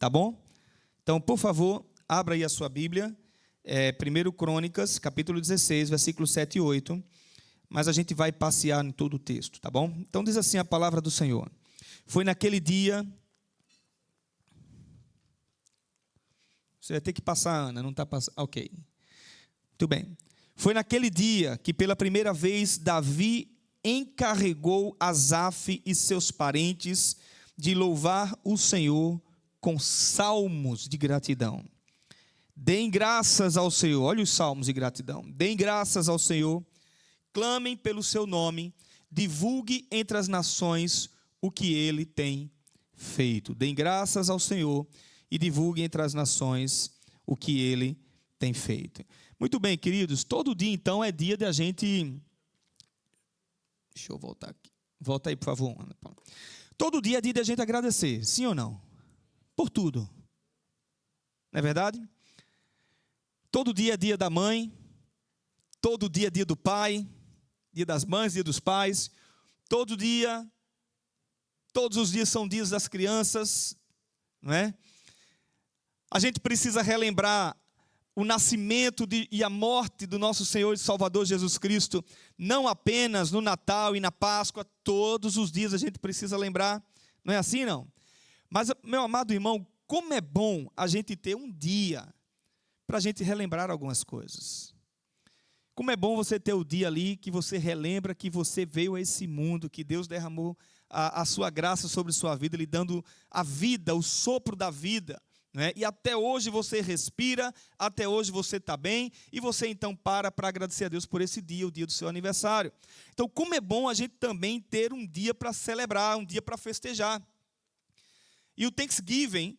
Tá bom? Então, por favor, abra aí a sua Bíblia, 1 Crônicas, capítulo 16, versículos 7 e 8, mas a gente vai passear em todo o texto, tá bom? Então diz assim a palavra do Senhor. Foi naquele dia... Você vai ter que passar, Ana, não está passando... Ok. Muito bem. Foi naquele dia que pela primeira vez Davi encarregou Asaf e seus parentes de louvar o Senhor com salmos de gratidão. Deem graças ao Senhor, olha os salmos de gratidão. Deem graças ao Senhor, clamem pelo seu nome, divulgue entre as nações o que ele tem feito. Deem graças ao Senhor e divulgue entre as nações o que ele tem feito. Muito bem, queridos, todo dia então é dia de a gente... Deixa eu voltar aqui. Volta aí, por favor, Ana. Todo dia é dia de a gente agradecer, sim ou não? Por tudo. Não é verdade? Todo dia é dia da mãe, todo dia é dia do pai, dia das mães, dia dos pais, todos os dias são dias das crianças, não é? A gente precisa relembrar o nascimento e a morte do nosso Senhor e Salvador Jesus Cristo, não apenas no Natal e na Páscoa, todos os dias a gente precisa lembrar, não é assim não? Mas, meu amado irmão, como é bom a gente ter um dia para a gente relembrar algumas coisas. Como é bom você ter o dia ali que você relembra que você veio a esse mundo, que Deus derramou a sua graça sobre sua vida, lhe dando a vida, o sopro da vida, né? E até hoje você respira, até hoje você está bem, e você então para agradecer a Deus por esse dia, o dia do seu aniversário. Então, como é bom a gente também ter um dia para celebrar, um dia para festejar. E o Thanksgiving,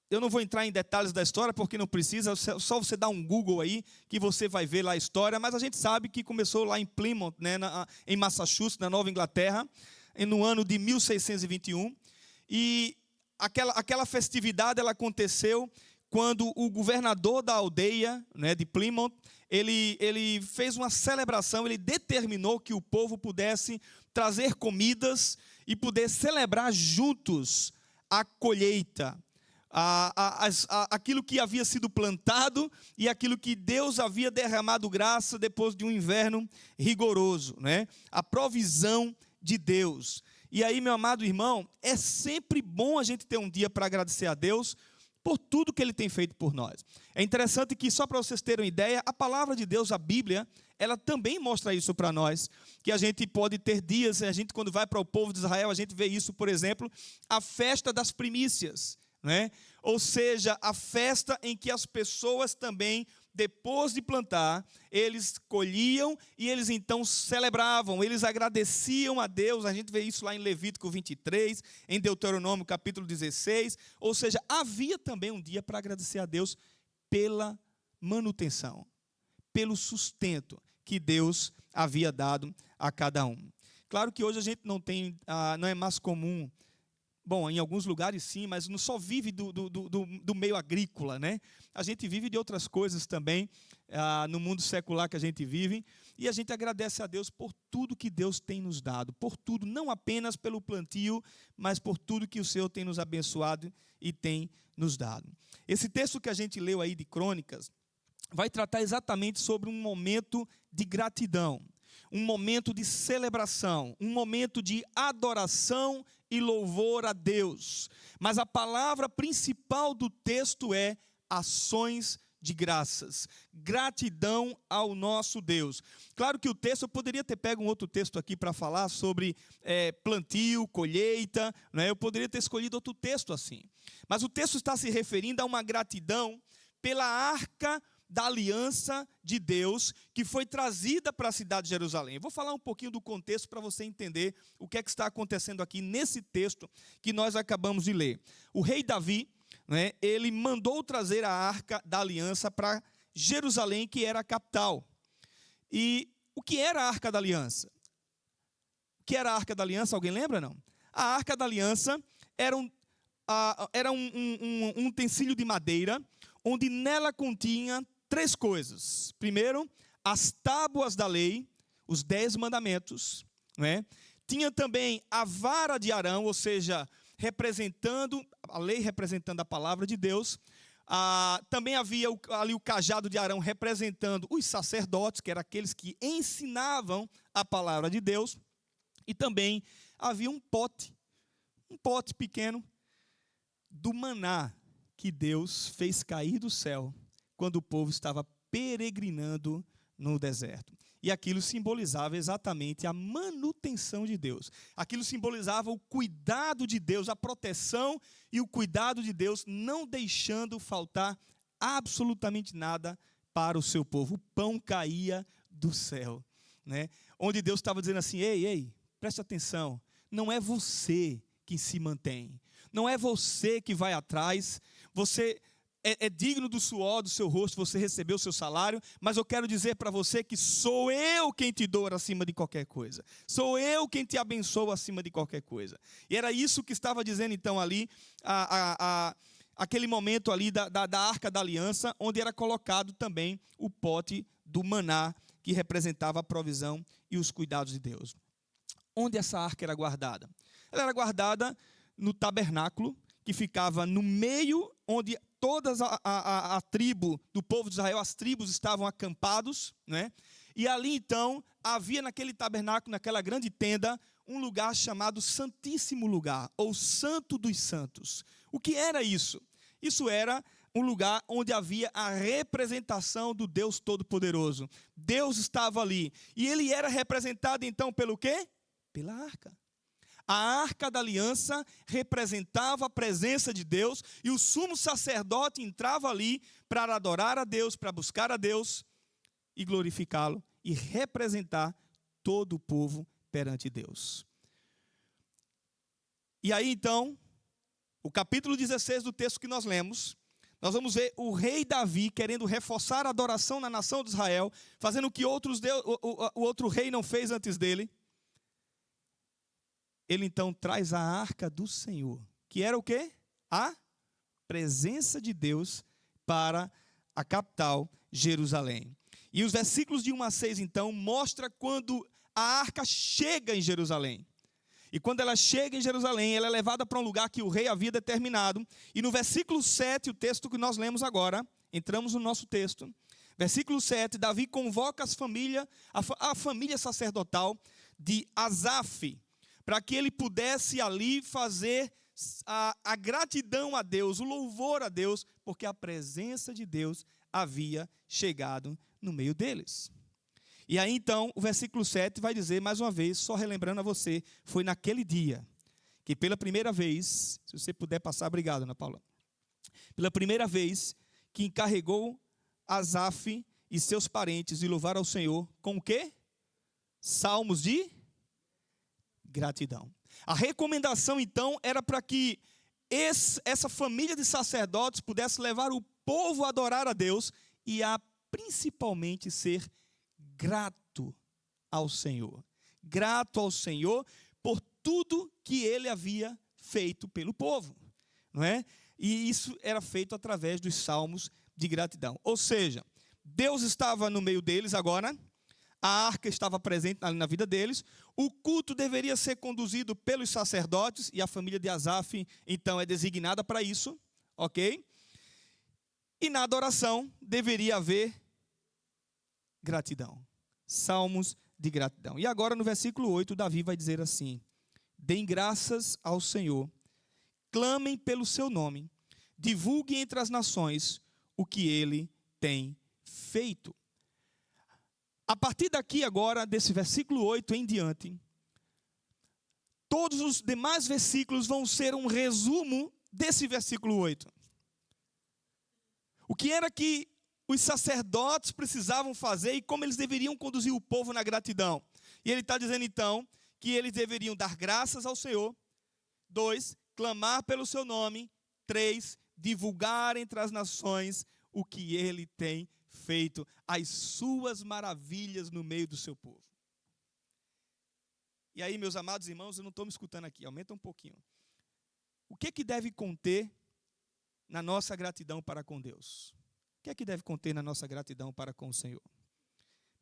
eu não vou entrar em detalhes da história, porque não precisa, só você dar um Google aí, que você vai ver lá a história, mas a gente sabe que começou lá em Plymouth, né, em Massachusetts, na Nova Inglaterra, no ano de 1621, e aquela festividade ela aconteceu quando o governador da aldeia, né, de Plymouth, ele fez uma celebração, ele determinou que o povo pudesse trazer comidas e poder celebrar juntos a colheita, aquilo que havia sido plantado e aquilo que Deus havia derramado graça depois de um inverno rigoroso, né? A provisão de Deus. E aí, meu amado irmão, é sempre bom a gente ter um dia para agradecer a Deus por tudo que Ele tem feito por nós. É interessante que, só para vocês terem uma ideia, a palavra de Deus, a Bíblia, ela também mostra isso para nós, que a gente pode ter dias, a gente quando vai para o povo de Israel, a gente vê isso, por exemplo, a festa das primícias, né? Ou seja, a festa em que as pessoas também, depois de plantar, eles colhiam e eles então celebravam, eles agradeciam a Deus. A gente vê isso lá em Levítico 23, em Deuteronômio capítulo 16, ou seja, havia também um dia para agradecer a Deus pela manutenção, pelo sustento que Deus havia dado a cada um. Claro que hoje a gente não é mais comum. Bom, em alguns lugares sim, mas não só vive do meio agrícola, né? A gente vive de outras coisas também, no mundo secular que a gente vive, e a gente agradece a Deus por tudo que Deus tem nos dado, por tudo, não apenas pelo plantio, mas por tudo que o Senhor tem nos abençoado e tem nos dado. Esse texto que a gente leu aí de Crônicas, vai tratar exatamente sobre um momento de gratidão, um momento de celebração, um momento de adoração e louvor a Deus. Mas a palavra principal do texto é ações de graças, gratidão ao nosso Deus. Claro que o texto, eu poderia ter pego um outro texto aqui para falar sobre plantio, colheita, né? Eu poderia ter escolhido outro texto assim. Mas o texto está se referindo a uma gratidão pela arca da aliança de Deus que foi trazida para a cidade de Jerusalém. Eu vou falar um pouquinho do contexto para você entender o que é que está acontecendo aqui nesse texto que nós acabamos de ler. O rei Davi, né, ele mandou trazer a arca da aliança para Jerusalém, que era a capital. E o que era a arca da aliança? O que era a arca da aliança? Alguém lembra, não? A arca da aliança era um utensílio de madeira, onde nela continha 3 coisas. Primeiro, as tábuas da lei, os 10 mandamentos, né? Tinha também a vara de Arão, ou seja, representando, a lei representando a palavra de Deus. Também havia ali o cajado de Arão representando os sacerdotes, que eram aqueles que ensinavam a palavra de Deus. E também havia um pote pequeno do maná que Deus fez cair do céu quando o povo estava peregrinando no deserto. E aquilo simbolizava exatamente a manutenção de Deus. Aquilo simbolizava o cuidado de Deus, a proteção e o cuidado de Deus, não deixando faltar absolutamente nada para o seu povo. O pão caía do céu, né? Onde Deus estava dizendo assim: ei, preste atenção, não é você que se mantém, não é você que vai atrás, você é digno do suor do seu rosto, você recebeu o seu salário, mas eu quero dizer para você que sou eu quem te dou acima de qualquer coisa, sou eu quem te abençoo acima de qualquer coisa. E era isso que estava dizendo então ali, aquele momento ali da Arca da Aliança, onde era colocado também o pote do maná, que representava a provisão e os cuidados de Deus. Onde essa arca era guardada? Ela era guardada no tabernáculo, que ficava no meio, onde todas a tribo do povo de Israel, as tribos estavam acampados, né? E ali então, havia naquele tabernáculo, naquela grande tenda, um lugar chamado Santíssimo Lugar, ou Santo dos Santos. O que era isso? Isso era um lugar onde havia a representação do Deus Todo-Poderoso. Deus estava ali. E ele era representado então pelo quê? Pela arca. A Arca da Aliança representava a presença de Deus, e o sumo sacerdote entrava ali para adorar a Deus, para buscar a Deus e glorificá-lo e representar todo o povo perante Deus. E aí então, o capítulo 16 do texto que nós lemos, nós vamos ver o rei Davi querendo reforçar a adoração na nação de Israel, fazendo o que o outro rei não fez antes dele. Ele então traz a arca do Senhor, que era o quê? A presença de Deus para a capital, Jerusalém. E os versículos de 1 a 6, então, mostra quando a arca chega em Jerusalém. E quando ela chega em Jerusalém, ela é levada para um lugar que o rei havia determinado. E no versículo 7, o texto que nós lemos agora, entramos no nosso texto. Versículo 7, Davi convoca a família sacerdotal de Asaf, para que ele pudesse ali fazer a gratidão a Deus, o louvor a Deus, porque a presença de Deus havia chegado no meio deles. E aí então, o versículo 7 vai dizer, mais uma vez, só relembrando a você, foi naquele dia que pela primeira vez, se você puder passar, obrigado, Ana Paula, pela primeira vez que encarregou Asaf e seus parentes de louvar ao Senhor com o quê? Salmos de gratidão. A recomendação então era para que essa família de sacerdotes pudesse levar o povo a adorar a Deus e a principalmente ser grato ao Senhor. Grato ao Senhor por tudo que ele havia feito pelo povo, não é? E isso era feito através dos salmos de gratidão. Ou seja, Deus estava no meio deles agora, a arca estava presente na vida deles, o culto deveria ser conduzido pelos sacerdotes, e a família de Asaf, então, é designada para isso, ok? E na adoração deveria haver gratidão, salmos de gratidão. E agora no versículo 8, Davi vai dizer assim: deem graças ao Senhor, clamem pelo seu nome, divulguem entre as nações o que ele tem feito. A partir daqui agora, desse versículo 8 em diante, todos os demais versículos vão ser um resumo desse versículo 8. O que era que os sacerdotes precisavam fazer e como eles deveriam conduzir o povo na gratidão. E ele está dizendo então que eles deveriam dar graças ao Senhor. 2, clamar pelo seu nome. 3, divulgar entre as nações o que ele tem feito, as suas maravilhas no meio do seu povo. E aí, meus amados irmãos, eu não estou me escutando aqui, aumenta um pouquinho. O que deve conter na nossa gratidão para com Deus? O que deve conter na nossa gratidão para com o Senhor?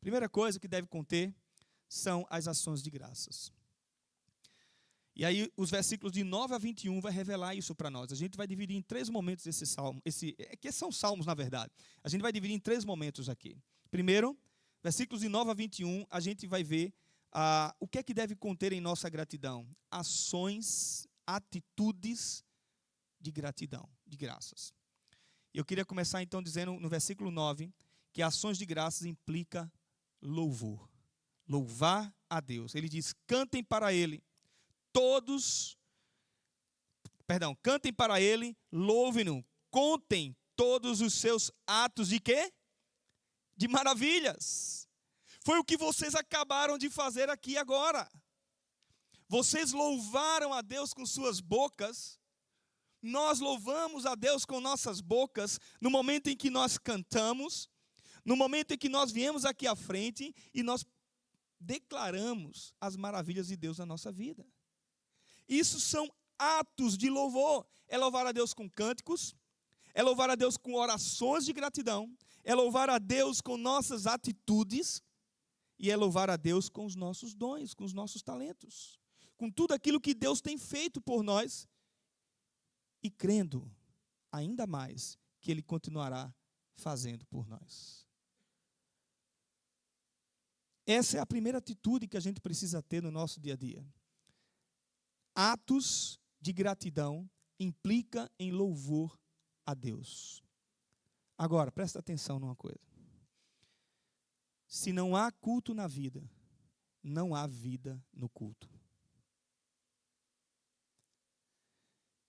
Primeira coisa que deve conter são as ações de graças. E aí os versículos de 9 a 21 vai revelar isso para nós. A gente vai dividir em 3 momentos esse salmo, que são salmos na verdade. A gente vai dividir em 3 momentos aqui. Primeiro, versículos de 9 a 21, a gente vai ver o que é que deve conter em nossa gratidão. Ações, atitudes de gratidão, de graças. Eu queria começar então dizendo no versículo 9, que ações de graças implica louvor. Louvar a Deus. Ele diz, cantem para Ele. Cantem para Ele, louvem-no, contem todos os seus atos de quê? De maravilhas. Foi o que vocês acabaram de fazer aqui agora. Vocês louvaram a Deus com suas bocas, nós louvamos a Deus com nossas bocas, no momento em que nós cantamos, no momento em que nós viemos aqui à frente e nós declaramos as maravilhas de Deus na nossa vida. Isso são atos de louvor. É louvar a Deus com cânticos, é louvar a Deus com orações de gratidão, é louvar a Deus com nossas atitudes e é louvar a Deus com os nossos dons, com os nossos talentos, com tudo aquilo que Deus tem feito por nós e crendo ainda mais que Ele continuará fazendo por nós. Essa é a primeira atitude que a gente precisa ter no nosso dia a dia. Atos de gratidão implica em louvor a Deus. Agora, presta atenção numa coisa. Se não há culto na vida, não há vida no culto.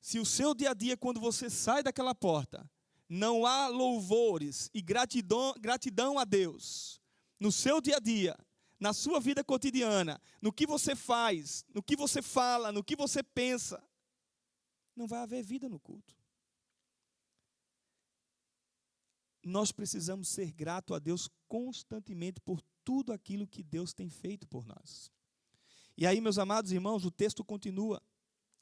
Se o seu dia a dia, quando você sai daquela porta, não há louvores e gratidão a Deus, no seu dia a dia, na sua vida cotidiana, no que você faz, no que você fala, no que você pensa, não vai haver vida no culto. Nós precisamos ser gratos a Deus constantemente por tudo aquilo que Deus tem feito por nós. E aí, meus amados irmãos, o texto continua.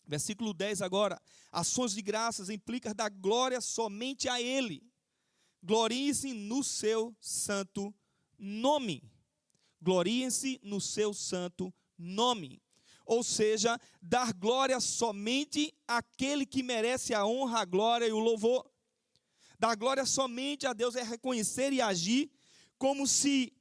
Versículo 10 agora. Ações de graças implicam dar glória somente a Ele. Gloriem-se no seu santo nome. Gloriem-se no seu santo nome. Ou seja, dar glória somente àquele que merece a honra, a glória e o louvor. Dar glória somente a Deus é reconhecer e agir como se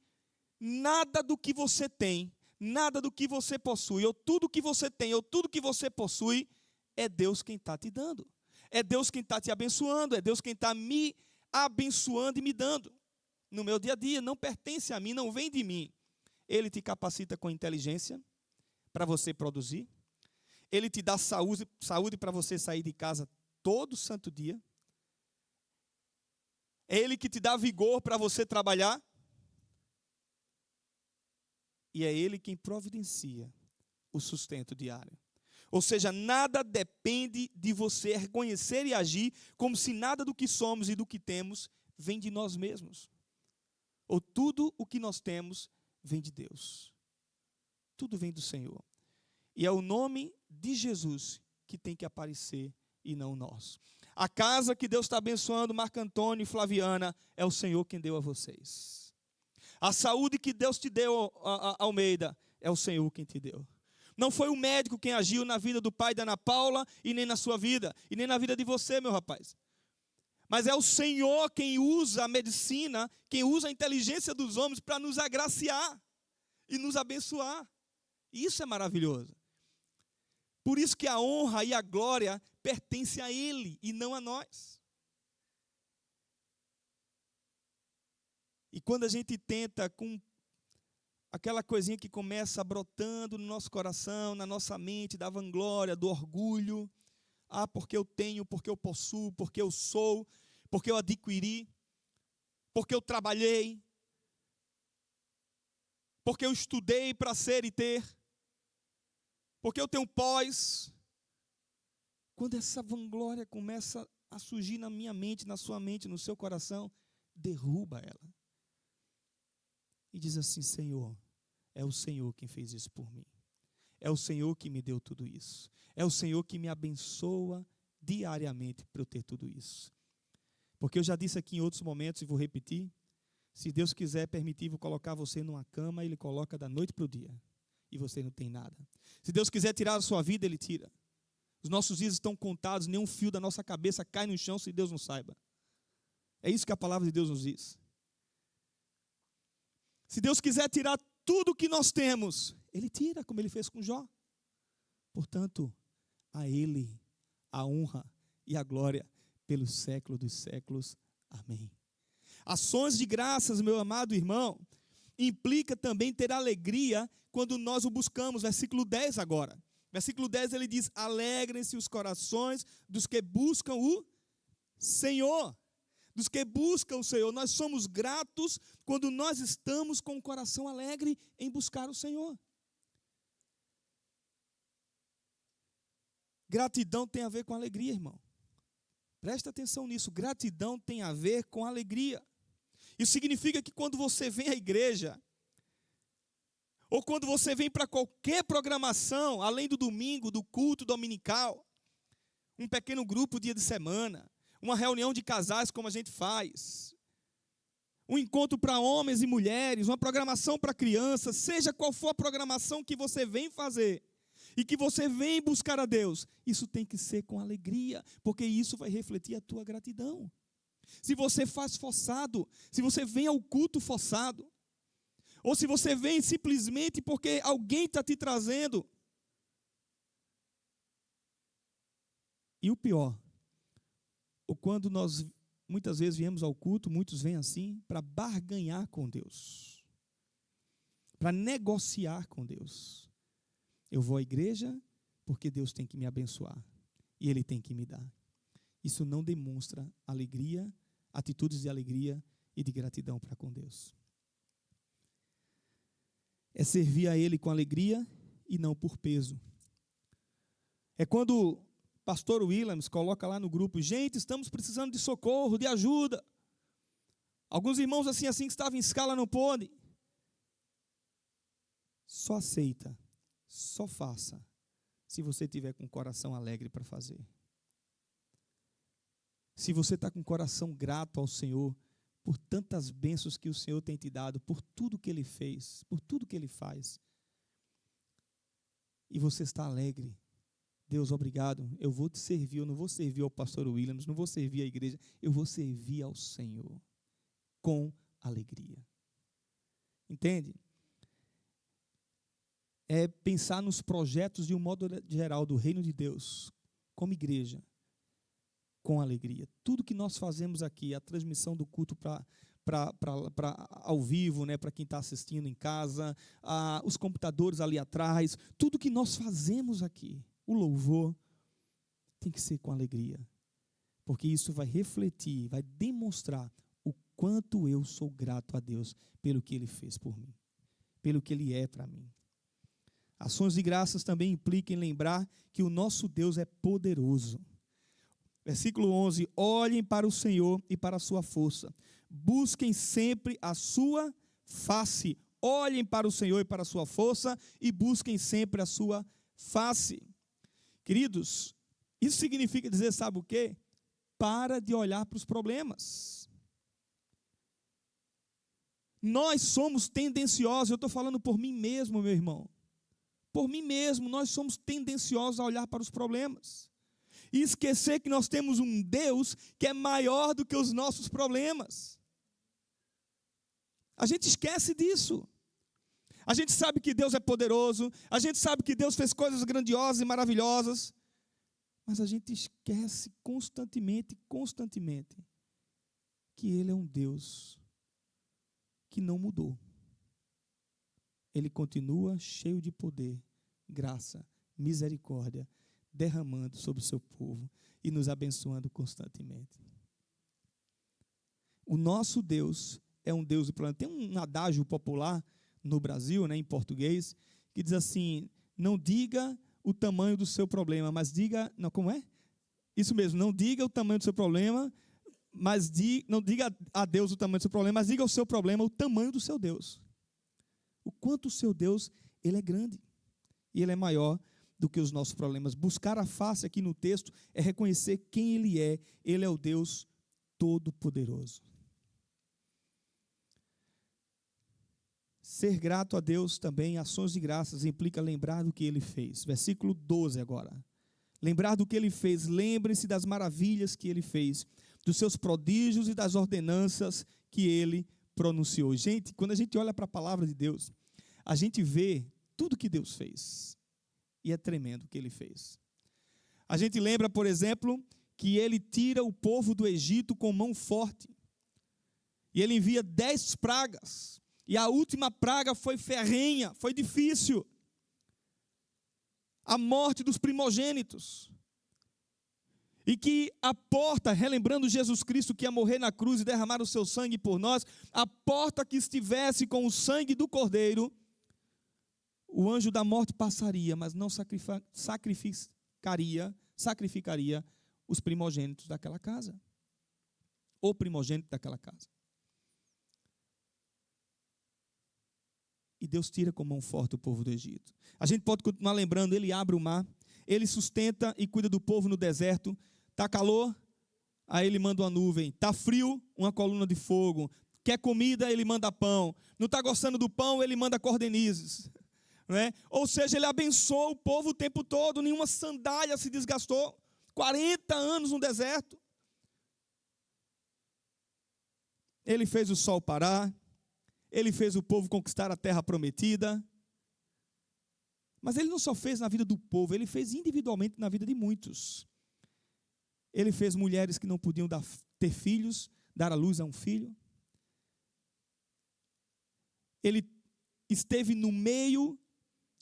nada do que você tem, nada do que você possui, ou tudo que você tem, ou tudo que você possui, é Deus quem está te dando. É Deus quem está te abençoando, é Deus quem está me abençoando e me dando. No meu dia a dia, não pertence a mim, não vem de mim. Ele te capacita com inteligência para você produzir. Ele te dá saúde para você sair de casa todo santo dia. É Ele que te dá vigor para você trabalhar. E é Ele quem providencia o sustento diário. Ou seja, nada depende de você reconhecer e agir como se nada do que somos e do que temos vem de nós mesmos. Ou tudo o que nós temos vem de Deus. Tudo vem do Senhor. E é o nome de Jesus que tem que aparecer e não nós. A casa que Deus está abençoando, Marco Antônio e Flaviana, é o Senhor quem deu a vocês. A saúde que Deus te deu, Almeida, é o Senhor quem te deu. Não foi o médico quem agiu na vida do pai da Ana Paula e nem na sua vida, e nem na vida de você, meu rapaz. Mas é o Senhor quem usa a medicina, quem usa a inteligência dos homens para nos agraciar e nos abençoar. E isso é maravilhoso. Por isso que a honra e a glória pertencem a Ele e não a nós. E quando a gente tenta com aquela coisinha que começa brotando no nosso coração, na nossa mente, da vanglória, do orgulho, porque eu tenho, porque eu possuo, porque eu sou, porque eu adquiri, porque eu trabalhei, porque eu estudei para ser e ter, porque eu tenho pós. Quando essa vanglória começa a surgir na minha mente, na sua mente, no seu coração, derruba ela. E diz assim: Senhor, é o Senhor quem fez isso por mim. É o Senhor que me deu tudo isso. É o Senhor que me abençoa diariamente para eu ter tudo isso. Porque eu já disse aqui em outros momentos e vou repetir: se Deus quiser permitir, vou colocar você numa cama, Ele coloca da noite para o dia. e você não tem nada. Se Deus quiser tirar a sua vida, Ele tira. Os nossos dias estão contados, nenhum fio da nossa cabeça cai no chão se Deus não saiba. É isso que a palavra de Deus nos diz. Se Deus quiser tirar tudo o que nós temos, Ele tira, como Ele fez com Jó. Portanto, a Ele a honra e a glória pelos séculos dos séculos. Amém. Ações de graças, meu amado irmão, implica também ter alegria quando nós o buscamos. Versículo 10 agora. Versículo 10 ele diz: alegrem-se os corações dos que buscam o Senhor. Dos que buscam o Senhor. Nós somos gratos quando nós estamos com o coração alegre em buscar o Senhor. Gratidão tem a ver com alegria, irmão. Presta atenção nisso. Gratidão tem a ver com alegria. Isso significa que quando você vem à igreja, ou quando você vem para qualquer programação, além do domingo, do culto dominical, um pequeno grupo dia de semana, uma reunião de casais como a gente faz, um encontro para homens e mulheres, uma programação para crianças, seja qual for a programação que você vem fazer, e que você vem buscar a Deus, isso tem que ser com alegria, porque isso vai refletir a tua gratidão. Se você faz forçado, se você vem ao culto forçado, ou se você vem simplesmente porque alguém está te trazendo. E o pior, ou quando nós muitas vezes viemos ao culto, muitos vêm assim, para barganhar com Deus, para negociar com Deus. Eu vou à igreja porque Deus tem que me abençoar e Ele tem que me dar. Isso não demonstra alegria, atitudes de alegria e de gratidão para com Deus. É servir a Ele com alegria e não por peso. É quando o pastor Williams coloca lá no grupo: gente, estamos precisando de socorro, de ajuda. Alguns irmãos assim que estavam em escala não podem. Só aceita, só faça, se você tiver com o coração alegre para fazer. Se você está com o coração grato ao Senhor, por tantas bênçãos que o Senhor tem te dado, por tudo que Ele fez, por tudo que Ele faz, e você está alegre, Deus, obrigado, eu vou te servir, eu não vou servir ao pastor Williams, não vou servir à igreja, eu vou servir ao Senhor, com alegria. Entende? É pensar nos projetos de um modo geral do reino de Deus, como igreja, com alegria. Tudo que nós fazemos aqui, a transmissão do culto ao vivo, né, para quem está assistindo em casa, os computadores ali atrás, tudo que nós fazemos aqui, o louvor, tem que ser com alegria, porque isso vai refletir, vai demonstrar o quanto eu sou grato a Deus pelo que Ele fez por mim, pelo que Ele é para mim. Ações de graças também implicam em lembrar que o nosso Deus é poderoso. Versículo 11, olhem para o Senhor e para a sua força, busquem sempre a sua face, olhem para o Senhor e para a sua força e busquem sempre a sua face. Queridos, isso significa dizer, sabe o quê? Para de olhar para os problemas. Nós somos tendenciosos, eu estou falando por mim mesmo, meu irmão, por mim mesmo, nós somos tendenciosos a olhar para os problemas. E esquecer que nós temos um Deus que é maior do que os nossos problemas. A gente esquece disso. A gente sabe que Deus é poderoso, a gente sabe que Deus fez coisas grandiosas e maravilhosas, mas a gente esquece constantemente, que Ele é um Deus que não mudou. Ele continua cheio de poder, graça, misericórdia, derramando sobre o seu povo e nos abençoando constantemente. O nosso Deus é um Deus de problema. Tem um adágio popular no Brasil, né, em português, que diz assim: não diga o tamanho do seu problema, mas diga, não, como é? Isso mesmo, não diga o tamanho do seu problema, mas não diga a Deus o tamanho do seu problema, mas diga ao seu problema o tamanho do seu Deus. O quanto o seu Deus, Ele é grande, e Ele é maior do que os nossos problemas. Buscar a face aqui no texto é reconhecer quem Ele é o Deus Todo-Poderoso. Ser grato a Deus também, ações de graças, implica lembrar do que Ele fez. Versículo 12 agora. Lembrar do que Ele fez. Lembre-se das maravilhas que Ele fez, dos seus prodígios e das ordenanças que Ele pronunciou. Gente, quando a gente olha para a palavra de Deus, a gente vê tudo que Deus fez. E é tremendo o que Ele fez. A gente lembra, por exemplo, que Ele tira o povo do Egito com mão forte. E Ele envia 10 pragas. E a última praga foi ferrenha, foi difícil. A morte dos primogênitos. E que a porta, relembrando Jesus Cristo que ia morrer na cruz e derramar o seu sangue por nós, a porta que estivesse com o sangue do Cordeiro, o anjo da morte passaria, mas não sacrificaria os primogênitos daquela casa. O primogênito daquela casa. E Deus tira com mão forte o povo do Egito. A gente pode continuar lembrando, Ele abre o mar, Ele sustenta e cuida do povo no deserto. Está calor, aí Ele manda uma nuvem. Está frio, uma coluna de fogo. Quer comida, Ele manda pão. Não está gostando do pão, Ele manda cordenizes. Não é? Ou seja, Ele abençoou o povo o tempo todo, nenhuma sandália se desgastou. 40 anos no deserto. Ele fez o sol parar. Ele fez o povo conquistar a terra prometida. Mas Ele não só fez na vida do povo, Ele fez individualmente na vida de muitos. Ele fez mulheres que não podiam ter filhos, dar à luz a um filho. Ele esteve no meio,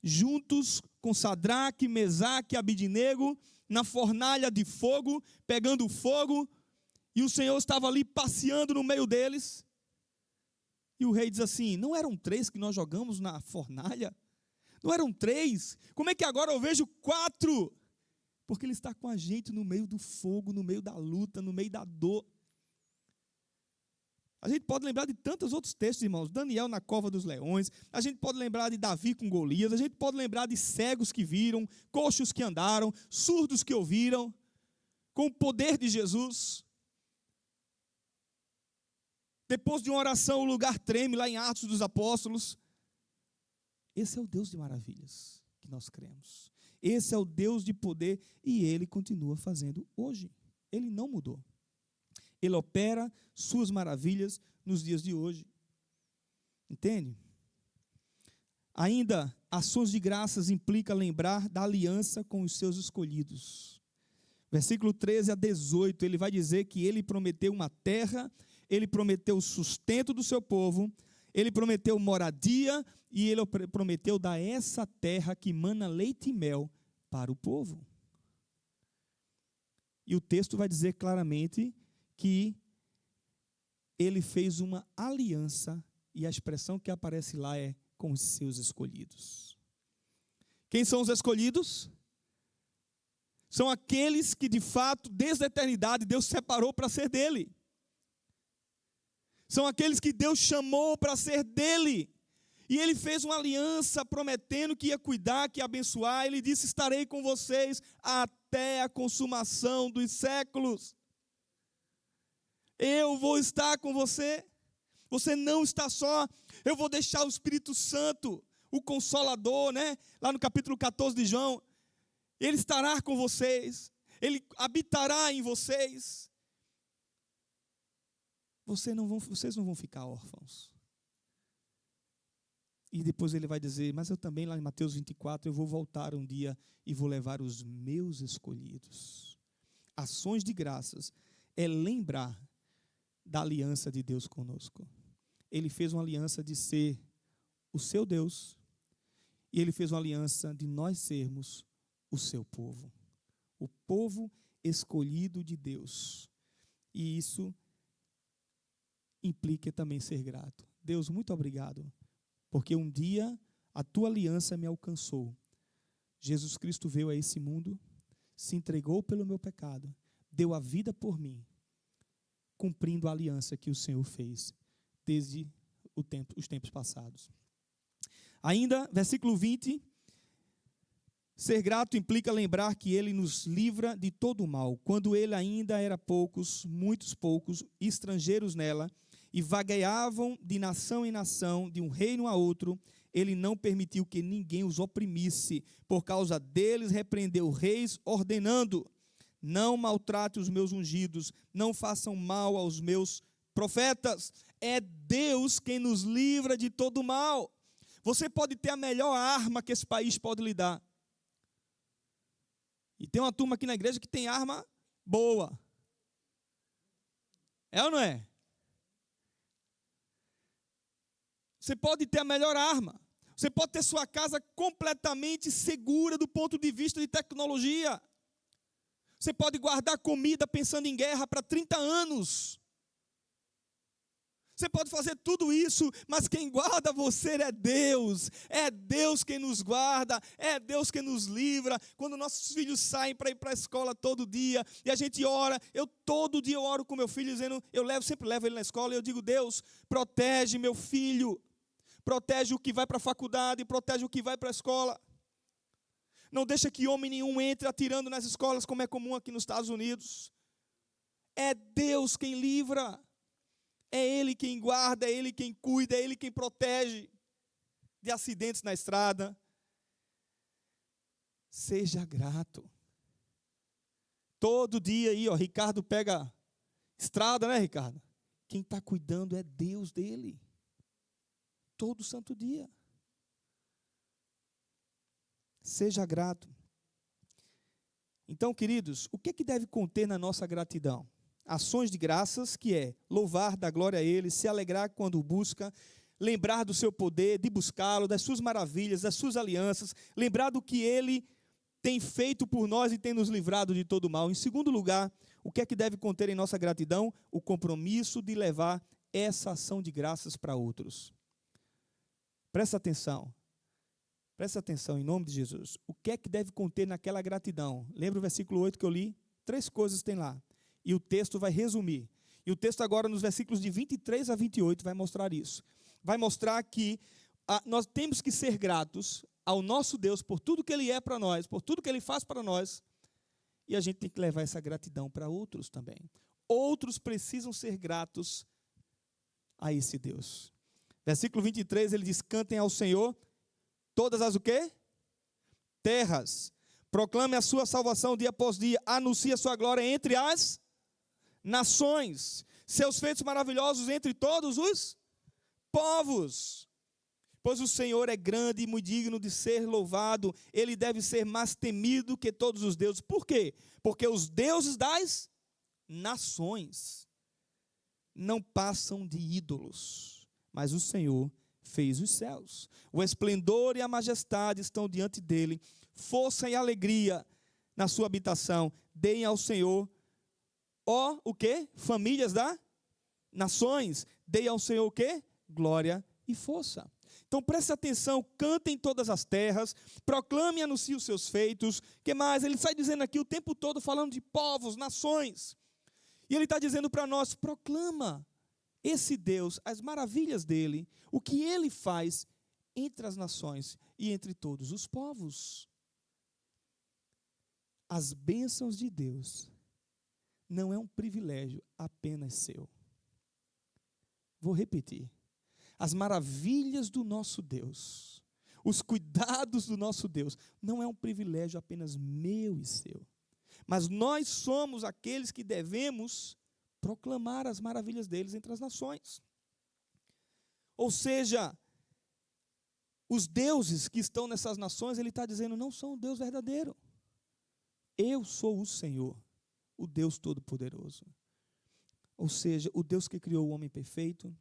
juntos com Sadraque, Mesaque e Abidnego, na fornalha de fogo, pegando fogo, e o Senhor estava ali passeando no meio deles. E o rei diz assim, não eram 3 que nós jogamos na fornalha? Não eram 3? Como é que agora eu vejo 4? Porque Ele está com a gente no meio do fogo, no meio da luta, no meio da dor. A gente pode lembrar de tantos outros textos, irmãos. Daniel na cova dos leões. A gente pode lembrar de Davi com Golias. A gente pode lembrar de cegos que viram, coxos que andaram, surdos que ouviram, com o poder de Jesus. Depois de uma oração, o lugar treme, lá em Atos dos Apóstolos. Esse é o Deus de maravilhas que nós cremos. Esse é o Deus de poder e Ele continua fazendo hoje. Ele não mudou. Ele opera suas maravilhas nos dias de hoje. Entende? Ainda, ações de graças implica lembrar da aliança com os seus escolhidos. Versículo 13 a 18, ele vai dizer que Ele prometeu uma terra, Ele prometeu o sustento do seu povo, Ele prometeu moradia e Ele prometeu dar essa terra que mana leite e mel para o povo. E o texto vai dizer claramente que Ele fez uma aliança, e a expressão que aparece lá é com os seus escolhidos. Quem são os escolhidos? São aqueles que de fato, desde a eternidade, Deus separou para ser dele. São aqueles que Deus chamou para ser dele. E Ele fez uma aliança prometendo que ia cuidar, que ia abençoar. Ele disse, estarei com vocês até a consumação dos séculos. Eu vou estar com você. Você não está só. Eu vou deixar o Espírito Santo, o Consolador, né? Lá no capítulo 14 de João. Ele estará com vocês. Ele habitará em vocês. Vocês não vão ficar órfãos. E depois ele vai dizer, mas eu também, lá em Mateus 24, eu vou voltar um dia e vou levar os meus escolhidos. Ações de graças é lembrar da aliança de Deus conosco. Ele fez uma aliança de ser o seu Deus, e Ele fez uma aliança de nós sermos o seu povo. O povo escolhido de Deus. E isso implica também ser grato. Deus, muito obrigado, porque um dia a tua aliança me alcançou. Jesus Cristo veio a esse mundo, se entregou pelo meu pecado, deu a vida por mim, cumprindo a aliança que o Senhor fez desde os tempos passados. Ainda, versículo 20, ser grato implica lembrar que Ele nos livra de todo o mal, quando Ele ainda era muitos poucos, estrangeiros nela, e vagueavam de nação em nação, de um reino a outro. Ele não permitiu que ninguém os oprimisse. Por causa deles, repreendeu reis, ordenando: não maltrate os meus ungidos, não façam mal aos meus profetas. É Deus quem nos livra de todo mal. Você pode ter a melhor arma que esse país pode lhe dar. E tem uma turma aqui na igreja que tem arma boa. É ou não é? Você pode ter a melhor arma. Você pode ter sua casa completamente segura do ponto de vista de tecnologia. Você pode guardar comida pensando em guerra para 30 anos. Você pode fazer tudo isso, mas quem guarda você é Deus. É Deus quem nos guarda, é Deus quem nos livra. Quando nossos filhos saem para ir para a escola todo dia, e a gente ora, todo dia eu oro com meu filho, dizendo, sempre levo ele na escola, e eu digo: Deus, protege meu filho, protege o que vai para a faculdade, protege o que vai para a escola. Não deixa que homem nenhum entre atirando nas escolas, como é comum aqui nos Estados Unidos. É Deus quem livra. É Ele quem guarda, é Ele quem cuida, é Ele quem protege de acidentes na estrada. Seja grato. Todo dia aí, Ricardo pega estrada, né, Ricardo? Quem está cuidando é Deus dele. Todo santo dia. Seja grato. Então, queridos, o que deve conter na nossa gratidão? Ações de graças, que é louvar, dar glória a Ele, se alegrar quando o busca, lembrar do seu poder, de buscá-lo, das suas maravilhas, das suas alianças, lembrar do que Ele tem feito por nós e tem nos livrado de todo mal. Em segundo lugar, o que deve conter em nossa gratidão? O compromisso de levar essa ação de graças para outros. Presta atenção em nome de Jesus. O que deve conter naquela gratidão? Lembra o versículo 8 que eu li? 3 coisas tem lá. E o texto vai resumir. E o texto agora, nos versículos de 23 a 28, vai mostrar isso. Vai mostrar que nós temos que ser gratos ao nosso Deus por tudo que Ele é para nós, por tudo que Ele faz para nós. E a gente tem que levar essa gratidão para outros também. Outros precisam ser gratos a esse Deus. Versículo 23, ele diz: cantem ao Senhor todas as o quê? Terras. Proclame a sua salvação dia após dia. Anuncie a sua glória entre as nações, seus feitos maravilhosos entre todos os povos. Pois o Senhor é grande e muito digno de ser louvado. Ele deve ser mais temido que todos os deuses. Por quê? Porque os deuses das nações não passam de ídolos, mas o Senhor fez os céus. O esplendor e a majestade estão diante dele. Força e alegria na sua habitação. Deem ao Senhor, o quê? Famílias das nações. Deem ao Senhor o quê? Glória e força. Então preste atenção, cantem todas as terras, proclame e anuncie os seus feitos. Que mais? Ele sai dizendo aqui o tempo todo, falando de povos, nações. E ele está dizendo para nós: proclama esse Deus, as maravilhas dele, o que ele faz entre as nações e entre todos os povos. As bênçãos de Deus não é um privilégio apenas seu. Vou repetir. As maravilhas do nosso Deus, os cuidados do nosso Deus, não é um privilégio apenas meu e seu. Mas nós somos aqueles que devemos proclamar as maravilhas deles entre as nações. Ou seja, os deuses que estão nessas nações, ele está dizendo, não são o Deus verdadeiro. Eu sou o Senhor, o Deus Todo-Poderoso. Ou seja, o Deus que criou o homem perfeito,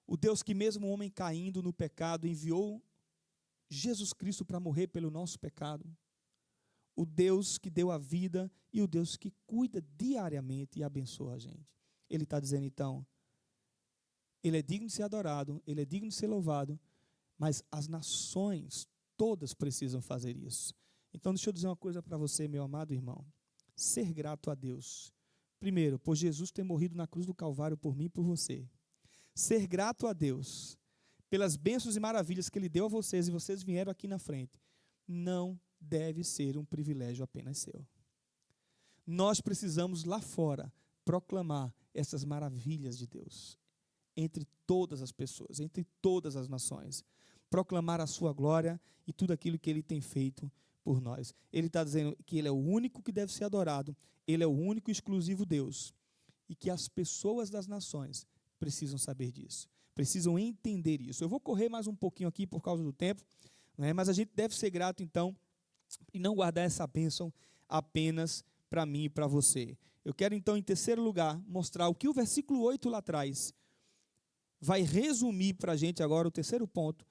o Deus que mesmo o homem caindo no pecado, enviou Jesus Cristo para morrer pelo nosso pecado. O Deus que deu a vida e o Deus que cuida diariamente e abençoa a gente. Ele está dizendo então, Ele é digno de ser adorado, Ele é digno de ser louvado, mas as nações todas precisam fazer isso. Então deixa eu dizer uma coisa para você, meu amado irmão. Ser grato a Deus. Primeiro, por Jesus ter morrido na cruz do Calvário por mim e por você. Ser grato a Deus pelas bênçãos e maravilhas que Ele deu a vocês e vocês vieram aqui na frente, não deve ser um privilégio apenas seu. Nós precisamos lá fora proclamar essas maravilhas de Deus entre todas as pessoas, entre todas as nações. Proclamar a sua glória e tudo aquilo que ele tem feito por nós. Ele está dizendo que ele é o único que deve ser adorado, ele é o único e exclusivo Deus, e que as pessoas das nações precisam saber disso, precisam entender isso. Eu vou correr mais um pouquinho aqui por causa do tempo, né? Mas a gente deve ser grato então e não guardar essa bênção apenas para mim e para você. Eu quero então, em terceiro lugar, mostrar o que o versículo 8 lá atrás vai resumir para a gente agora, o terceiro ponto,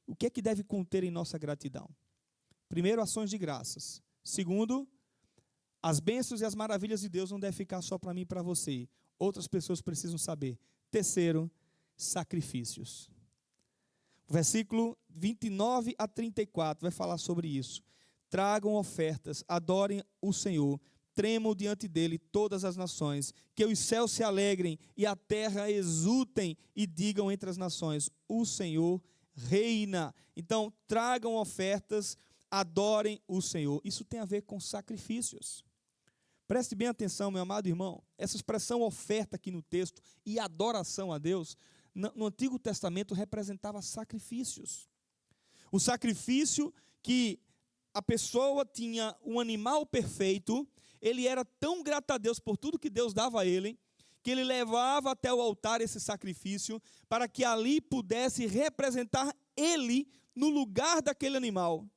o que é que deve conter em nossa gratidão. Primeiro, ações de graças. Segundo, as bênçãos e as maravilhas de Deus não devem ficar só para mim e para você. Outras pessoas precisam saber. Terceiro, sacrifícios. O versículo 29 a 34 vai falar sobre isso. Tragam ofertas, adorem o Senhor, tremam diante dele todas as nações, que os céus se alegrem e a terra exultem e digam entre as nações, o Senhor reina. Então, tragam ofertas, adorem o Senhor. Isso tem a ver com sacrifícios. Preste bem atenção, meu amado irmão, essa expressão oferta aqui no texto e adoração a Deus, no Antigo Testamento representava sacrifícios. O sacrifício que a pessoa tinha um animal perfeito, ele era tão grato a Deus por tudo que Deus dava a ele, que ele levava até o altar esse sacrifício, para que ali pudesse representar ele no lugar daquele animal,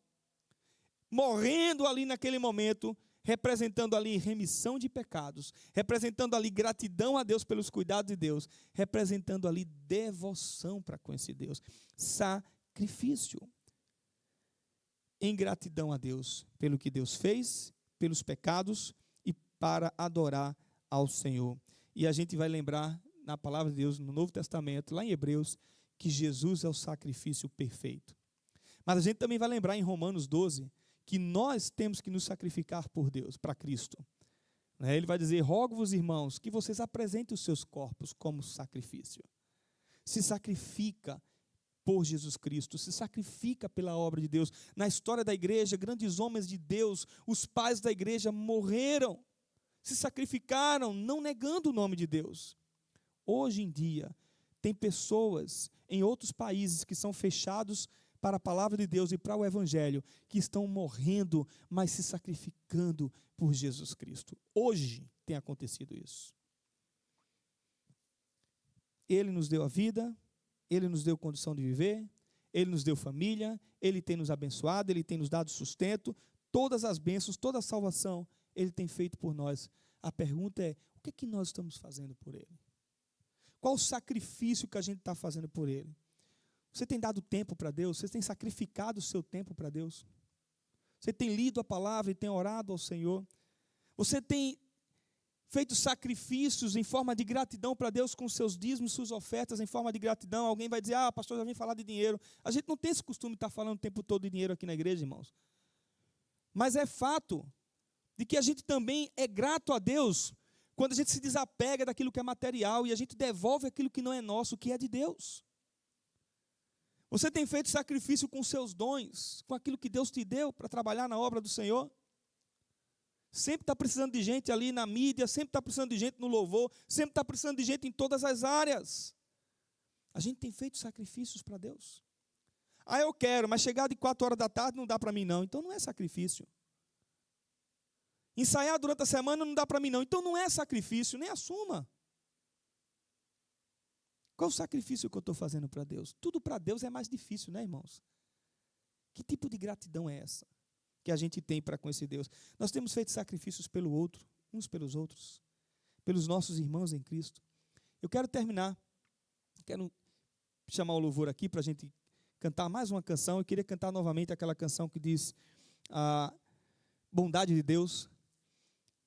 morrendo ali naquele momento, representando ali remissão de pecados, representando ali gratidão a Deus pelos cuidados de Deus, representando ali devoção para com esse Deus, sacrifício, em gratidão a Deus, pelo que Deus fez, pelos pecados e para adorar ao Senhor. E a gente vai lembrar na palavra de Deus, no Novo Testamento, lá em Hebreus, que Jesus é o sacrifício perfeito. Mas a gente também vai lembrar em Romanos 12, que nós temos que nos sacrificar por Deus, para Cristo. Ele vai dizer, rogo-vos, irmãos, que vocês apresentem os seus corpos como sacrifício. Se sacrifica por Jesus Cristo, se sacrifica pela obra de Deus. Na história da igreja, grandes homens de Deus, os pais da igreja morreram, se sacrificaram, não negando o nome de Deus. Hoje em dia, tem pessoas em outros países que são fechados para a palavra de Deus e para o evangelho, que estão morrendo, mas se sacrificando por Jesus Cristo. Hoje tem acontecido isso. Ele nos deu a vida, Ele nos deu condição de viver, Ele nos deu família, Ele tem nos abençoado, Ele tem nos dado sustento, todas as bênçãos, toda a salvação, Ele tem feito por nós. A pergunta é, o que é que nós estamos fazendo por Ele? Qual o sacrifício que a gente está fazendo por Ele? Você tem dado tempo para Deus? Você tem sacrificado o seu tempo para Deus? Você tem lido a palavra e tem orado ao Senhor? Você tem feito sacrifícios em forma de gratidão para Deus com seus dízimos, suas ofertas em forma de gratidão? Alguém vai dizer, pastor, já vem falar de dinheiro. A gente não tem esse costume de estar falando o tempo todo de dinheiro aqui na igreja, irmãos. Mas é fato de que a gente também é grato a Deus quando a gente se desapega daquilo que é material e a gente devolve aquilo que não é nosso, que é de Deus. Você tem feito sacrifício com seus dons, com aquilo que Deus te deu para trabalhar na obra do Senhor? Sempre está precisando de gente ali na mídia, sempre está precisando de gente no louvor, sempre está precisando de gente em todas as áreas. A gente tem feito sacrifícios para Deus. Eu quero, mas chegar de 4 horas da tarde não dá para mim não, então não é sacrifício. Ensaiar durante a semana não dá para mim não, então não é sacrifício, nem assuma. Qual o sacrifício que eu estou fazendo para Deus? Tudo para Deus é mais difícil, né, irmãos? Que tipo de gratidão é essa que a gente tem para com esse Deus? Nós temos feito sacrifícios pelo outro, uns pelos outros, pelos nossos irmãos em Cristo. Eu quero terminar, quero chamar o louvor aqui para a gente cantar mais uma canção. Eu queria cantar novamente aquela canção que diz a bondade de Deus.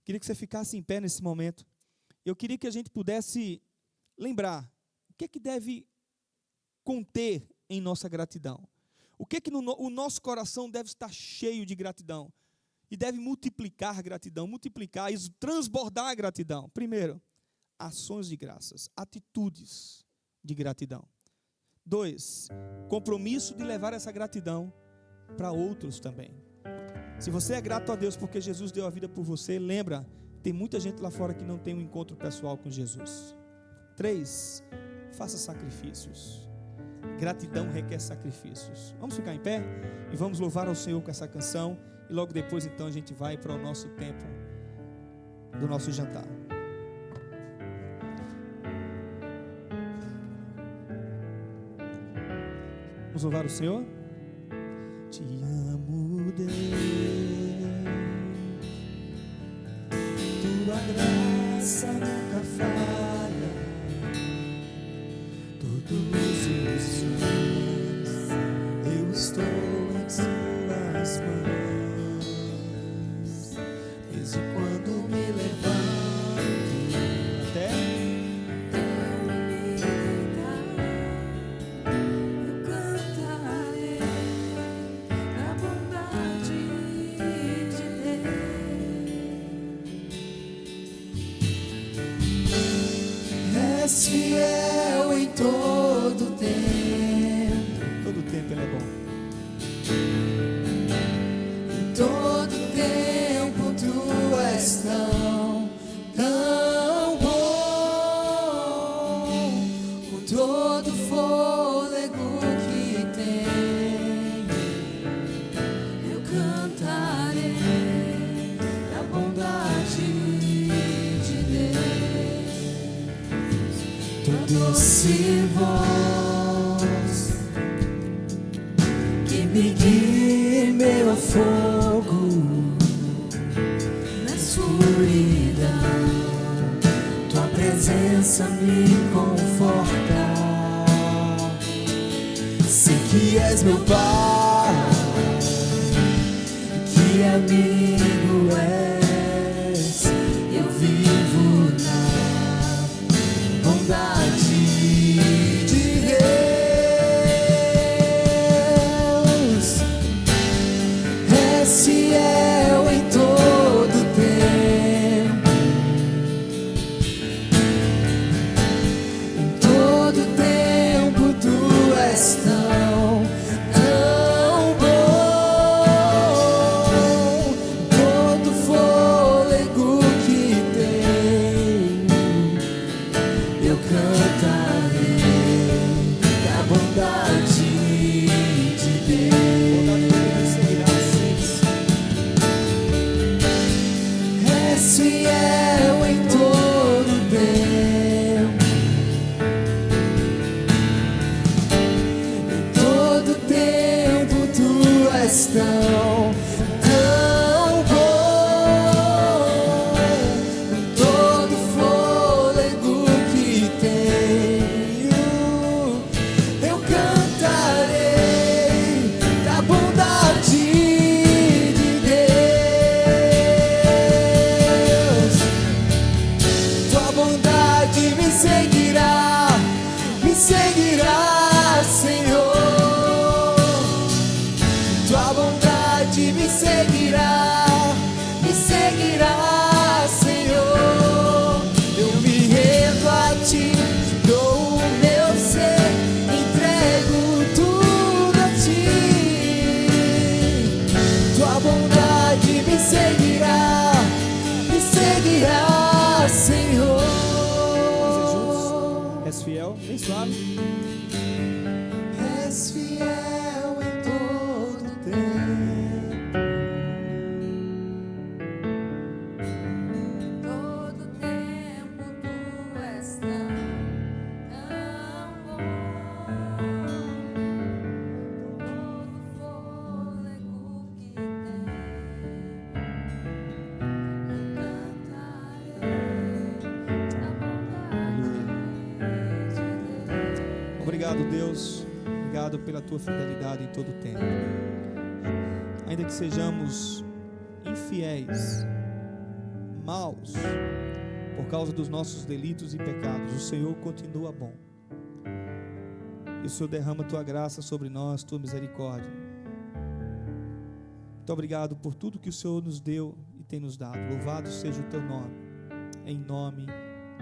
Queria que você ficasse em pé nesse momento. Eu queria que a gente pudesse lembrar o que é que deve conter em nossa gratidão. O que é que o nosso coração deve estar cheio de gratidão? E deve multiplicar gratidão, multiplicar e transbordar a gratidão. Primeiro, ações de graças, atitudes de gratidão. 2, compromisso de levar essa gratidão para outros também. Se você é grato a Deus porque Jesus deu a vida por você, lembra, tem muita gente lá fora que não tem um encontro pessoal com Jesus. 3, faça sacrifícios. Gratidão requer sacrifícios. Vamos ficar em pé e vamos louvar ao Senhor com essa canção. E logo depois então a gente vai para o nosso tempo do nosso jantar. Vamos louvar o Senhor? Te amo, Deus, tua graça nunca falha. Todos os dias eu estou em suas mãos, desde quando me levanto até fiel em todo tempo. Todo tempo Ele é bom. Em todo tempo Tu és tão bom. Com todo fôlego que tenho, eu cantarei a bondade de Deus. Doce voz que me guia meu fogo na escuridão, Tua presença me conforta. Sei que és meu Pai, que amigo és. Eu vivo na bondade de Deus. És fiel em todo tempo. Em todo tempo Tu és tão bom. Todo fôlego que tenho, eu cantarei da bondade de Deus. És fiel em todo tempo. Em todo tempo Tu és tão bom. Em todo fôlego que tenho, eu cantarei da bondade de Deus. Tua bondade me seguirá, Senhor. Tua bondade me seguirá, Senhor. Eu me rendo a Ti, dou o meu ser, entrego tudo a Ti. Tua bondade me seguirá, Senhor. És fiel, bem suave. És fiel em todo tempo. Todo tempo Tu és tão bom. Todo fôlego que tenho, eu cantarei a bondade de Deus. Obrigado, Deus. Obrigado pela Tua fidelidade em todo o tempo. Ainda que sejamos infiéis, maus, por causa dos nossos delitos e pecados, o Senhor continua bom. E o Senhor derrama Tua graça sobre nós, Tua misericórdia. Muito obrigado por tudo que o Senhor nos deu e tem nos dado. Louvado seja o Teu nome, em nome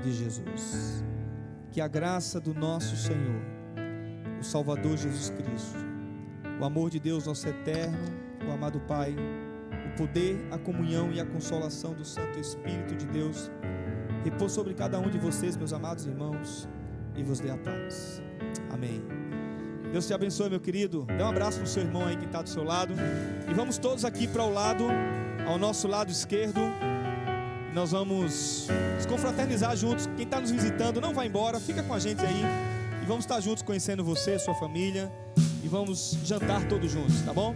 de Jesus. Que a graça do nosso Senhor, o Salvador Jesus Cristo, o amor de Deus nosso eterno, o amado Pai, o poder, a comunhão e a consolação do Santo Espírito de Deus repouso sobre cada um de vocês, meus amados irmãos, e vos dê a paz. Amém. Deus te abençoe, meu querido. Dê um abraço para o seu irmão aí que está do seu lado. E vamos todos aqui para o lado, ao nosso lado esquerdo. Nós vamos nos confraternizar juntos. Quem está nos visitando, não vai embora, fica com a gente aí. E vamos estar juntos conhecendo você, sua família. E vamos jantar todos juntos, tá bom?